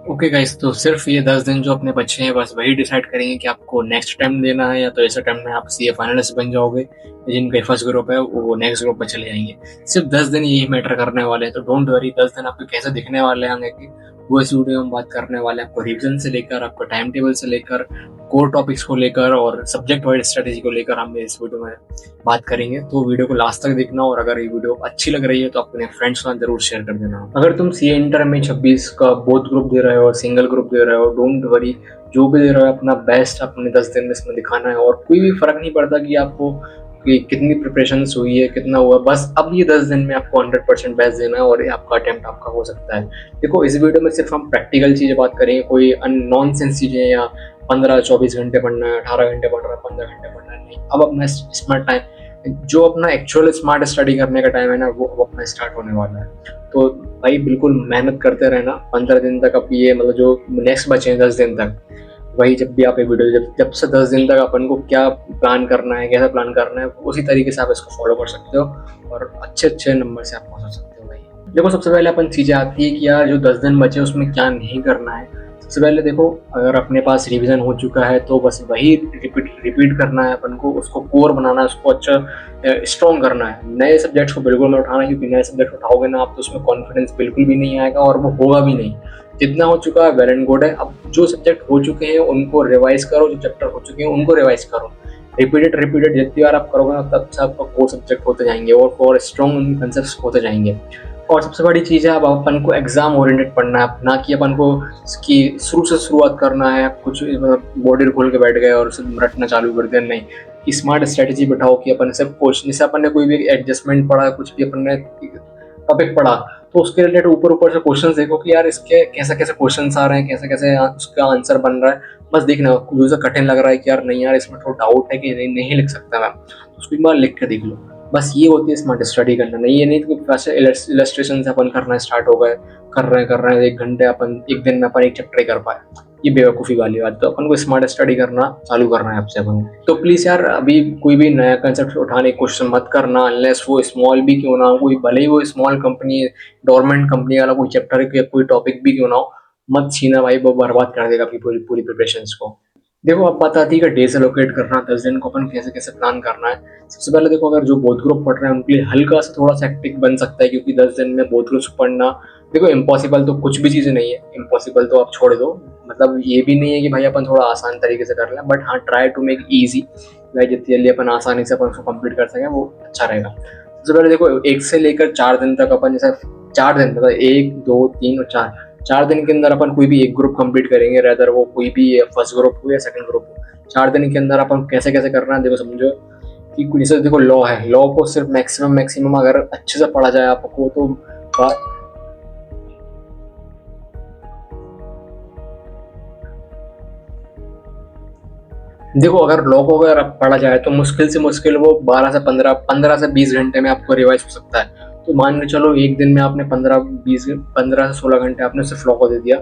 Okay guys, तो सिर्फ ये 10 दिन जो अपने बच्चे हैं बस वही डिसाइड करेंगे कि आपको नेक्स्ट टाइम देना है, या तो ऐसे टाइम में आप सीए फाइनलिस्ट बन जाओगे, या जिनका फर्स्ट ग्रुप है वो नेक्स्ट ग्रुप में चले जाएंगे। सिर्फ 10 दिन यही मैटर करने वाले हैं, तो डोंट वरी। 10 दिन आपको कैसे दिखने वाले हैं आगे की, वो इस वीडियो में बात करने वाले हैं। आपको रिविजन से लेकर, आपको टाइम टेबल से लेकर, कोर टॉपिक्स को लेकर और सब्जेक्ट वाइज स्ट्रेटेजी को लेकर हम इस वीडियो में बात करेंगे। तो वीडियो को लास्ट तक देखना, और अगर ये वीडियो अच्छी लग रही है तो अपने फ्रेंड्स के साथ जरूर शेयर कर देना। अगर तुम सीए इंटर में 26 का बोथ ग्रुप दे रहे हो, सिंगल ग्रुप दे रहे हो, डोंट वरी। जो भी दे रहे हो अपना बेस्ट अपने 10 दिन में इसमें दिखाना है, और कोई भी फर्क नहीं पड़ता कि आपको कि कितनी प्रिपरेशन हुई है, कितना हुआ। बस अब ये 10 दिन में आपको 100% बेस्ट देना है, और आपका अटेम्प्ट आपका हो सकता है। देखो, इस वीडियो में सिर्फ हम प्रैक्टिकल चीजें बात करेंगे, कोई नॉन सेंस चीजें या 15-24 घंटे पढ़ना है, 18 घंटे पढ़ रहा है, 15 घंटे पढ़ना है, नहीं। अब अपना स्मार्ट टाइम, जो अपना एक्चुअल स्मार्ट स्टडी करने का टाइम है ना, वो अब अपना स्टार्ट होने वाला है। तो भाई बिल्कुल मेहनत करते रहना 15 दिन तक। अब ये मतलब जो नेक्स्ट बचे हैं 10 दिन तक, वही जब भी आप ये वीडियो जब से 10 दिन तक अपन को क्या प्लान करना है, कैसा प्लान करना है, उसी तरीके से आप इसको फॉलो कर सकते हो, और अच्छे अच्छे नंबर से आप पहुंच सकते हो। भाई देखो, सबसे पहले अपन चीजें आती है कि यार जो 10 दिन बचे उसमें क्या नहीं करना है। सबसे पहले देखो, अगर अपने पास रिवीजन हो चुका है तो बस वही रिपीट करना है अपन को, उसको कोर बनाना है, उसको अच्छा स्ट्रॉन्ग करना है। नए सब्जेक्ट्स को बिल्कुल मत उठाना, क्योंकि नए सब्जेक्ट उठाओगे ना आप तो उसमें कॉन्फिडेंस बिल्कुल भी नहीं आएगा, और वो होगा भी नहीं। जितना हो चुका है वेल एंड गुड है। अब जो सब्जेक्ट हो चुके हैं उनको रिवाइज करो, जो चैप्टर हो चुके हैं उनको रिवाइज करो। रिपीटेड जितनी बार आप करोगे ना, तब से आपका कोर सब्जेक्ट होते जाएंगे और स्ट्रॉन्ग कंसेप्ट होते जाएंगे। और सबसे बड़ी चीज़ है, अब अपन को एग्जाम ओरिएंटेड पढ़ना है, ना कि अपन को इसकी शुरू से शुरुआत करना है, कुछ मतलब बॉडी खोल के बैठ गए और सिर्फ रटना चालू कर दिया। नहीं, स्मार्ट स्ट्रेटेजी बैठाओ कि अपन सब क्वेश्चन, जैसे अपन ने कोई भी एडजस्टमेंट पढ़ा, कुछ भी अपन ने टॉपिक पढ़ा, तो उसके रिलेटेड ऊपर ऊपर से क्वेश्चन देखो कि यार इसके कैसे कैसे क्वेश्चन आ रहे हैं, कैसे कैसे उसका आंसर बन रहा है। बस देखना, जो सा कठिन लग रहा है कि यार नहीं यार इसमें थोड़ा डाउट है कि नहीं लिख सकता मैं, उसको एक बार लिख के देख लो। बस ये होती है स्मार्ट स्टडी करना। नहीं, ये नहीं कि वैसे इलस्ट्रेशन से अपन करना स्टार्ट हो गए, कर रहे हैं 1 घंटे, अपन एक दिन में अपन एक चैप्टर ही कर पाए, ये बेवकूफ़ी वाली बात। तो अपन को स्मार्ट स्टडी करना चालू करना है आपसे अपन। तो प्लीज़ यार, अभी कोई भी नया कंसेप्ट उठाने की कोशिश मत करना, अनलेस वो स्मॉल भी क्यों ना हो, कोई भले ही वो स्मॉल कंपनी, गवर्नमेंट कंपनी वाला कोई चैप्टर या कोई टॉपिक भी क्यों ना हो, मत छीना भाई, वो बर्बाद कर देगा आपकी पूरी पूरी प्रिपरेशन को। देखो, अब बात आती है कि डेज एलोकेट करना, 10 दिन को अपन कैसे कैसे प्लान करना है। सबसे पहले देखो, अगर जो बोथ ग्रुप पढ़ रहे हैं उनके लिए हल्का सा थोड़ा सा हेक्टिक बन सकता है, क्योंकि 10 दिन में बोथ ग्रुप्स पढ़ना, देखो इम्पॉसिबल तो कुछ भी चीज़ें नहीं है, इम्पॉसिबल तो आप छोड़ दो। मतलब ये भी नहीं है कि भाई अपन थोड़ा आसान तरीके से कर लें, बट हाँ, ट्राई टू मेक ईजी, भाई जितनी जल्दी अपन आसानी से अपन उसको कंप्लीट कर सकें वो अच्छा रहेगा। सबसे पहले देखो, 1 से लेकर 4 दिन तक अपन, जैसे 4 दिन मतलब 1, 2, 3 और 4 दिन के अंदर अपन कोई भी एक ग्रुप कंप्लीट करेंगे, रेदर वो कोई भी फर्स्ट ग्रुप हो या सेकंड ग्रुप हो। 4 दिन के अंदर अपन कैसे कैसे करना है, देखो समझो कि जैसे देखो लॉ है, लॉ को सिर्फ मैक्सिमम अगर अच्छे से पढ़ा जाए आपको तो देखो, अगर लॉ को अगर पढ़ा जाए तो मुश्किल से मुश्किल वो 12 से 15 से 20 घंटे में आपको रिवाइज हो सकता है। तो मान के चलो एक दिन में आपने 15 से 16 घंटे आपने सिर्फ लॉ को दे दिया।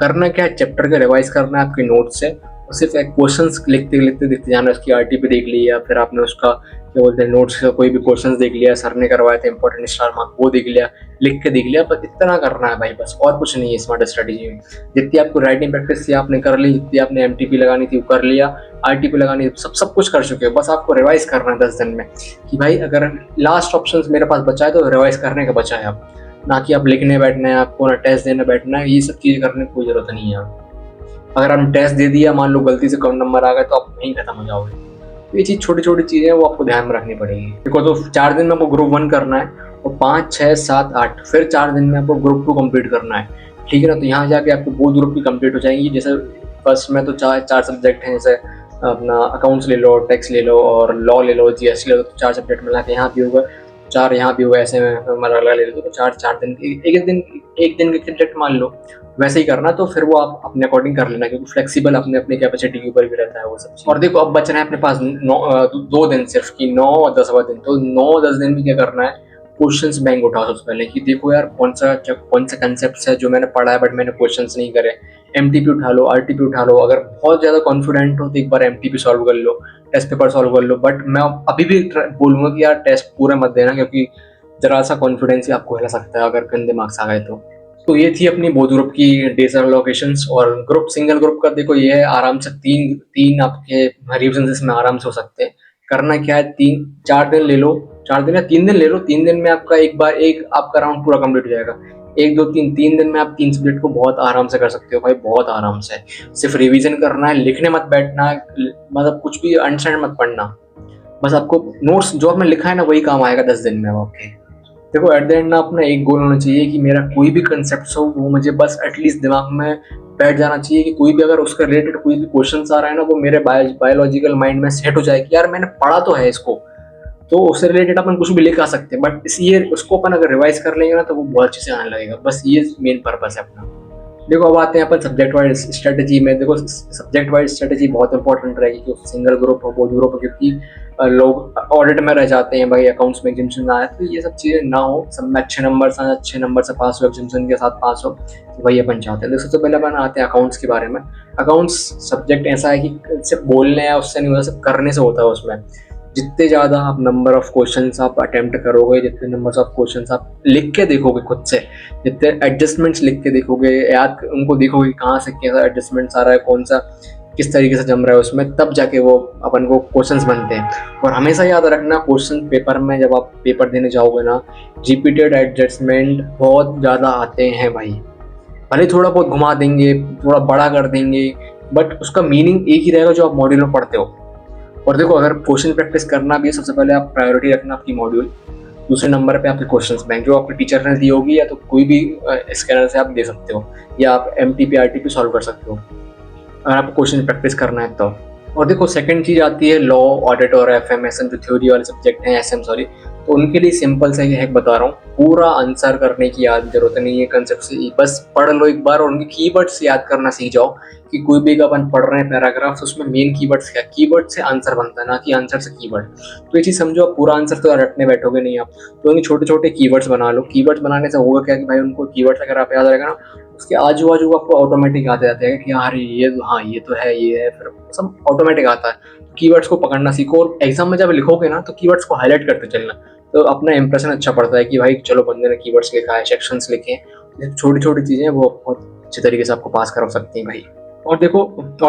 करना क्या है, चैप्टर का रिवाइज करना है आपके नोट से, और सिर्फ एक क्वेश्चन लिखते लिखते दिखते जाना। उसकी आरटीपी देख ली, या फिर आपने उसका क्या बोलते हैं नोट्स का कोई भी क्वेश्चन देख लिया, सर ने करवाया था इंपॉर्टेंट स्टार मार्क, वो देख लिया, लिख के देख लिया, बस इतना करना है भाई, बस और कुछ नहीं है स्मार्ट स्ट्रेटेजी में। जितनी आपको राइटिंग प्रैक्टिस थी आपने कर ली, जितनी आपने एमटीपी लगानी थी वो कर लिया, आरटीपी लगानी सब कुछ कर चुके हो। बस आपको रिवाइज करना है 10 दिन में, कि भाई अगर लास्ट ऑप्शन मेरे पास बचा है तो रिवाइज करने का बचा है। आप ना कि आप लिखने बैठना है, आपको ना टेस्ट देने बैठना है, ये सब चीज़ें करने की कोई जरूरत नहीं है। अगर आपने टेस्ट दे दिया, मान लो गलती से कम नंबर आ गए, तो आप वहीं खत्म हो जाओगे। तो ये चीज़ छोटी छोटी चीज़ें हैं, वो आपको ध्यान में रखनी पड़ेगी। देखो, तो 4 दिन में आपको ग्रुप 1 करना है, और 5, 6, 7, 8 फिर 4 दिन में आपको ग्रुप 2 कंप्लीट करना है। ठीक है ना। तो यहाँ जाके आपको वो ग्रुप भी कंप्लीट हो जाएंगी। जैसे फर्स्ट में तो चार सब्जेक्ट हैं, जैसे अपना अकाउंट्स ले लो, टैक्स ले लो और लॉ ले लो, जीएसटी ले लो, तो 4 सब्जेक्ट मिला के यहाँ भी होगा, 4 यहाँ भी होगा। ऐसे में अलग ले लो तो 4 दिन, एक दिन के सब्जेक्ट मान लो, वैसे ही करना। तो फिर वो आप अपने अकॉर्डिंग कर लेना, क्योंकि फ्लेक्सिबल अपने अपने कैपेसिटी के ऊपर भी रहता है वो सब चीज़। और देखो, अब बच रहे हैं अपने पास 2 दिन सिर्फ, कि 9 और 10वां दिन। तो 9-10 दिन में क्या करना है, क्वेश्चंस बैंक उठाओ सबसे पहले, कि देखो यार कौन सा कंसेप्ट है जो मैंने पढ़ा है बट मैंने क्वेश्चंस नहीं करे। एमटीपी उठा लो, आरटीपी उठा लो। अगर बहुत ज़्यादा कॉन्फिडेंट हो तो एक बार एमटीपी सॉल्व कर लो, टेस्ट पेपर सॉल्व कर लो। बट मैं अभी भी बोलूँगा कि यार टेस्ट पूरा मत देना, क्योंकि जरा सा कॉन्फिडेंस ही आपको हिला सकता है अगर गंदे मार्क्स आ गए तो। तो ये थी अपनी बोथ ग्रुप की डेज एलोकेशंस। और ग्रुप सिंगल ग्रुप का देखो ये है, आराम से तीन तीन आपके रिविजन इसमें आराम से हो सकते हैं। करना क्या है, 3-4 दिन ले लो, 4 दिन या 3 दिन ले लो, 3 दिन में आपका एक बार एक आपका राउंड पूरा कंप्लीट हो जाएगा। 1 2 3 3 दिन में आप 3 सब्जेक्ट को बहुत आराम से कर सकते हो भाई, बहुत आराम से। सिर्फ रिवीजन करना है, लिखने मत बैठना है, मतलब कुछ भी अंडरस्टैंड मत पढ़ना, बस आपको नोट्स जो आपने लिखा है ना वही काम आएगा 10 दिन में आपके। देखो एट द एंड ना अपना एक गोल होना चाहिए कि मेरा कोई भी कंसेप्ट हो वो मुझे बस एटलीस्ट दिमाग में बैठ जाना चाहिए, कि कोई भी अगर उसका रिलेटेड कोई भी क्वेश्चन आ रहा है ना वो मेरे बायोलॉजिकल माइंड में सेट हो जाए कि यार मैंने पढ़ा तो है इसको, तो उससे रिलेटेड अपन कुछ भी लिख आ सकते हैं। बट इस ये उसको अपन अगर रिवाइज कर लेंगे ना तो वो बहुत अच्छे से आने लगेगा। बस ये मेन पर्पस है अपना। देखो अब आते हैं अपन सब्जेक्ट वाइज स्ट्रेटेजी में। देखो सब्जेक्ट वाइज स्ट्रेटेजी बहुत इंपॉर्टेंट रहेगी, क्योंकि सिंगल ग्रुप हो, बोथ ग्रुप हो, क्योंकि लोग ऑडिट में रह जाते हैं भाई, अकाउंट्स में एग्जामिशन ना आए, तो ये सब चीज़ें ना हो, सब में अच्छे नंबर से पास हो, एग्जामिशन के साथ पास हो, तो वही अपन चाहते हैं। तो सबसे पहले अपन आते हैं अकाउंट्स के बारे में। अकाउंट्स सब्जेक्ट ऐसा है कि सिर्फ बोलने या उससे नहीं होता, सिर्फ करने से होता है। उसमें जितने ज़्यादा आप नंबर ऑफ क्वेश्चंस आप अटेम्प्ट करोगे, जितने नंबर ऑफ क्वेश्चंस आप लिख के देखोगे खुद से, जितने एडजस्टमेंट्स लिख के देखोगे, याद उनको देखोगे कहाँ से कैसा एडजस्टमेंट्स आ रहा है, कौन सा किस तरीके से जम रहा है उसमें, तब जाके वो अपन को क्वेश्चंस बनते हैं। और हमेशा याद रखना क्वेश्चन पेपर में जब आप पेपर देने जाओगे ना, रिपीटेड एडजस्टमेंट बहुत ज़्यादा आते हैं भाई। भले थोड़ा बहुत घुमा देंगे, थोड़ा बड़ा कर देंगे, बट उसका मीनिंग एक ही रहेगा जो आप मॉड्यूल में पढ़ते हो। और देखो अगर क्वेश्चन प्रैक्टिस करना भी है, सबसे पहले आप प्रायोरिटी रखना आपकी मॉड्यूल, दूसरे नंबर पे आपके क्वेश्चंस बैंक जो आपके टीचर ने दी होगी, या तो कोई भी स्कैनर से आप दे सकते हो, या आप MTP RTP सॉल्व कर सकते हो अगर आपको क्वेश्चन प्रैक्टिस करना है तो। और देखो सेकंड चीज आती है लॉ, ऑडिट और FM जो थ्योरी वाले सब्जेक्ट हैं, SM सॉरी, तो उनके लिए सिंपल सा हैक बता रहा हूँ, पूरा आंसर करने की याद जरूरत नहीं है कंसेप्ट से, बस पढ़ लो एक बार और उनके कीवर्ड्स याद करना सीख जाओ। कि कोई भी अपन पढ़ रहे हैं पैराग्राफ, तो उसमें मेन कीवर्ड्स क्या, कीवर्ड से आंसर बनता है, ना कि आंसर से कीवर्ड। तो ये चीज समझो, आप पूरा आंसर तो रटने बैठोगे नहीं आप, तो उनके छोटे छोटे कीवर्ड्स बना लो। कीवर्ड्स बनाने से होगा क्या कि भाई उनको कीवर्ड्स अगर आप याद रहेगा ना, उसके आजू बाजू आपको ऑटोमेटिक आते जाते हैं कि यार ये हाँ ये तो है, ये है, फिर सब ऑटोमेटिक आता है। कीवर्ड्स को पकड़ना सीखो, और एग्जाम में जब लिखोगे ना तो कीवर्ड्स को हाईलाइट करते चलना, तो अपना इंप्रेशन अच्छा पड़ता है कि भाई चलो बंदे ने कीवर्ड्स लिखा है, सेक्शंस लिखे हैं, छोटी छोटी चीजें वो बहुत अच्छे तरीके से आपको पास करा सकती हैं भाई। और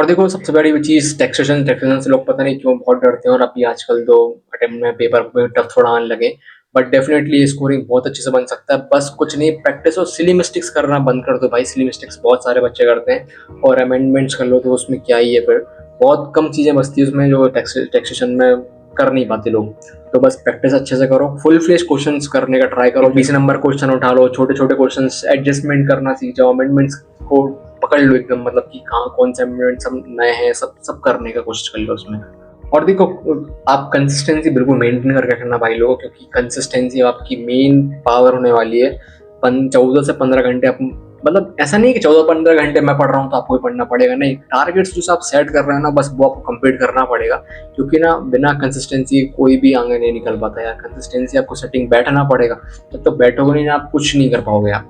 देखो सबसे बड़ी चीज टैक्सेशन से लोग पता नहीं क्यों बहुत डरते हैं, और अभी आजकल तो अटेम्प्ट में पेपर में टफ थोड़ा आने लगे, बट डेफिनेटली स्कोरिंग बहुत अच्छे से बन सकता है। बस कुछ नहीं, प्रैक्टिस और सिली मिस्टेक्स करना बंद कर दो भाई। सिली मिस्टेक्स बहुत सारे बच्चे करते हैं, और अमेंडमेंट्स कर लो तो उसमें क्या ही है, फिर बहुत कम चीजें बचती है उसमें जो टैक्सेशन में कर नहीं पाते लोग। तो बस प्रैक्टिस अच्छे से करो, फुल फ्लेश क्वेश्चंस करने का ट्राई करो, 20 नंबर क्वेश्चन उठा लो, छोटे छोटे क्वेश्चंस एडजस्टमेंट करना सीख जाओ, अमेंडमेंट्स को पकड़ लो एकदम, मतलब कि कहाँ कौन से अमेंडमेंट सब नए हैं, सब करने का कोशिश कर लो उसमें। और देखो आप कंसिस्टेंसी बिल्कुल मेंटेन करके रखना भाई लोगों, क्योंकि कंसिस्टेंसी आपकी मेन पावर होने वाली है। 14 से 15 घंटे आप, मतलब ऐसा नहीं कि 14-15 घंटे मैं पढ़ रहा हूँ तो आपको भी पढ़ना पड़ेगा, नहीं, टारगेट्स जो आप सेट कर रहे हैं ना बस वो आपको कंप्लीट करना पड़ेगा। क्योंकि ना बिना कंसिस्टेंसी कोई भी आगे नहीं निकल पाता यार, कंसिस्टेंसी आपको सेटिंग बैठना पड़ेगा, जब तक बैठोगे नहीं ना आप कुछ नहीं कर पाओगे आप,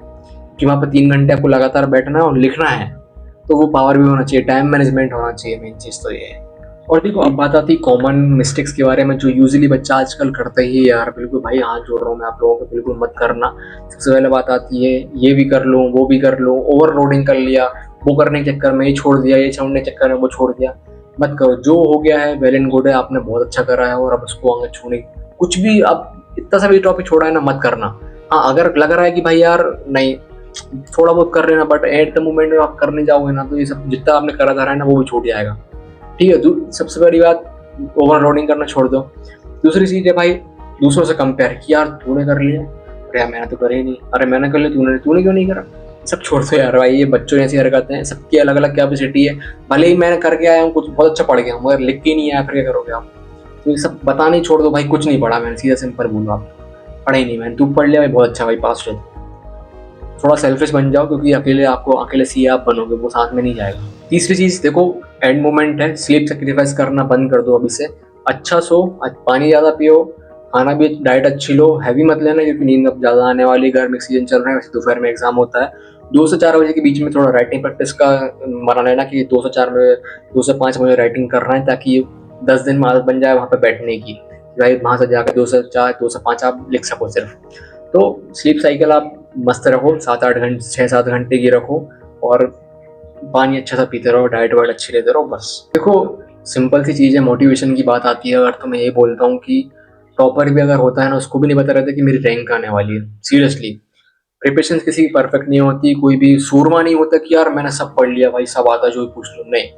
कि वहाँ पर 3 घंटे आपको लगातार बैठना है और लिखना है, तो वो पावर भी होना चाहिए, टाइम मैनेजमेंट होना चाहिए, मेन चीज़ तो ये है। और देखो अब बात आती है कॉमन मिस्टेक्स के बारे में जो यूजुअली बच्चा आजकल करता ही है यार, बिल्कुल भाई हाथ जोड़ रहा हूँ मैं आप लोगों को, बिल्कुल मत करना। सबसे पहले बात आती है ये भी कर लो वो भी कर लो, ओवरलोडिंग कर लिया, वो करने के चक्कर में ये छोड़ दिया, ये छोड़ने के चक्कर में वो छोड़ दिया, मत करो। जो हो गया है वेल एंड गुड है, आपने बहुत अच्छा करा है, और अब उसको आगे छूने कुछ भी, अब इतना सा भी टॉपिक छोड़ा है ना मत करना। हाँ अगर लग रहा है कि भाई यार नहीं थोड़ा बहुत कर लेना, बट एट द मोमेंट में आप करने जाओगे ना तो ये सब जितना आपने करा था ना वो भी छूट जाएगा, ठीक है। सबसे बड़ी बात ओवरलोडिंग करना छोड़ दो। दूसरी चीज है भाई दूसरों से कंपेयर कि यार तूने कर लिया, अरे यार मैंने तो करे ही नहीं, अरे मैंने कर लिया तूने क्यों नहीं करा, सब छोड़ दो यार भाई, ये बच्चों जैसी हरकतें हैं, सबकी अलग अलग कैपेसिटी है। भले ही मैंने करके आया हूँ कुछ बहुत अच्छा पढ़ गया हूँ, मगर लिख के नहीं आया फिर क्या करोगे आप, तो ये सब बताने छोड़ दो भाई, कुछ नहीं पढ़ा मैंने, सीधा सिंपल बोलो आप पढ़ा ही नहीं मैंने, तू पढ़ लिया भाई बहुत अच्छा भाई पास हो। थोड़ा सेल्फिश बन जाओ, क्योंकि अकेले सी आप बनोगे, वो साथ में नहीं जाएगा। तीसरी चीज देखो एंड मोमेंट है, स्लीप सेक्रीफाइस करना बंद कर दो अभी से, अच्छा सो, पानी ज़्यादा पियो, खाना भी डाइट अच्छी लो, हैवी मत लेना क्योंकि नींद अब ज़्यादा आने वाली, गर्मी सीजन चल रहा है, वैसे दोपहर में एग्जाम होता है। 2 से 4 बजे के बीच में थोड़ा राइटिंग प्रैक्टिस का बना लेना कि 2 से 5 बजे राइटिंग कर रहे हैं, ताकि 10 दिन में आदत बन जाए वहाँ पे बैठने की, भाई वहाँ से जाकर 2 से 4 2 से 5 आप लिख सको सिर्फ। तो स्लीप साइकिल आप मस्त रखो, 7-8 घंटे 6-7 घंटे की रखो, और पानी अच्छा सा पीते रहो, डाइट वाइट अच्छी लेते रहो। बस देखो सिंपल सी चीज़ है, मोटिवेशन की बात आती है अगर, तो मैं ये बोलता हूँ कि टॉपर भी अगर होता है ना, उसको भी नहीं पता रहता कि मेरी रैंक आने वाली है। सीरियसली प्रिपरेशन किसी की परफेक्ट नहीं होती, कोई भी सूरमा नहीं होता कि यार मैंने सब पढ़ लिया भाई, सब आता जो भी पूछ लो, नहीं।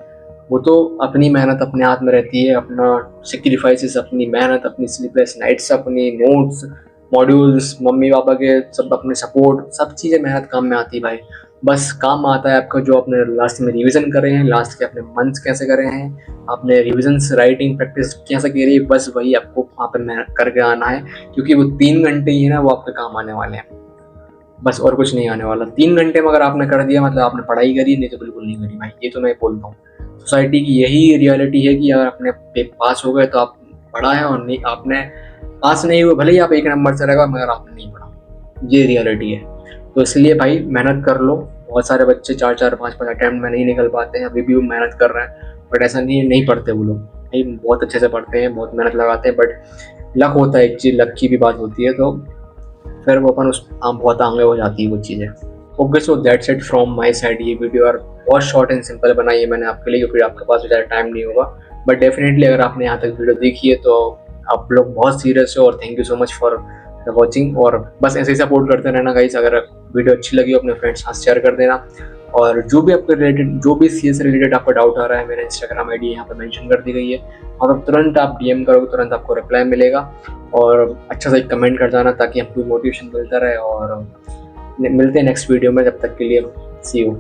वो तो अपनी मेहनत अपने हाथ में रहती है, अपना सेक्रीफाइसेस, अपनी मेहनत, अपनी स्लीपलेस नाइट्स, अपनी नोट्स, मॉड्यूल्स, मम्मी पापा के सब अपने सपोर्ट, सब चीज़ें मेहनत काम में आती है भाई। बस काम आता है आपका जो आपने लास्ट में रिवीजन करे हैं, लास्ट के अपने मंथ्स कैसे करे हैं, आपने रिविजन्स राइटिंग प्रैक्टिस कैसे करी है, बस वही आपको वहाँ पर मेहनत करके आना है। क्योंकि वो 3 घंटे ही है ना, वो आपके काम आने वाले हैं, बस और कुछ नहीं आने वाला। 3 घंटे में अगर आपने कर दिया मतलब आपने पढ़ाई करी, नहीं तो बिल्कुल नहीं करी भाई, ये तो मैं बोलता हूँ। सोसाइटी की यही रियलिटी है कि अगर आपने पास हो गए तो आप पढ़ा है, और नहीं आपने पास नहीं हुए, भले ही आप 1 नंबर से रहेगा मगर आपने नहीं पढ़ा, ये रियलिटी है। तो इसलिए भाई मेहनत कर लो। बहुत सारे बच्चे 4-4 5-5 अटैम्प्ट में नहीं निकल पाते हैं, अभी भी वो मेहनत कर रहे हैं, बट ऐसा नहीं पढ़ते वो लोग भाई, बहुत अच्छे से पढ़ते हैं, बहुत मेहनत लगाते हैं, बट लक होता है एक चीज़, लक की भी बात होती है, तो फिर वो अपन उस बहुत आगे हो जाती है वो चीज़ें। Okay, so that's it from my side. ये वीडियो और बहुत शॉर्ट एंड सिंपल बनाई है मैंने आपके लिए, क्योंकि आपके पास ज़्यादा टाइम नहीं होगा, बट डेफिनेटली अगर आपने यहाँ तक वीडियो देखी है तो आप लोग बहुत सीरियस हो, और thank you so much for watching. और बस ऐसे ही सपोर्ट करते रहना गाइस। अगर वीडियो अच्छी लगी हो अपने फ्रेंड्स के साथ शेयर कर देना, और जो भी आपके रिलेटेड, जो भी सी एस रिलेटेड आपका डाउट आ रहा है, मेरा इंस्टाग्राम आई डी यहाँ पर मेंशन कर दी गई है, वहाँ पर तुरंत आप डीएम करोगे, तुरंत आपको रिप्लाई मिलेगा। और अच्छा सा एक कमेंट कर जाना ताकि हमको मोटिवेशन मिलता रहे। और मिलते हैं नेक्स्ट वीडियो में, जब तक के लिए सी यू।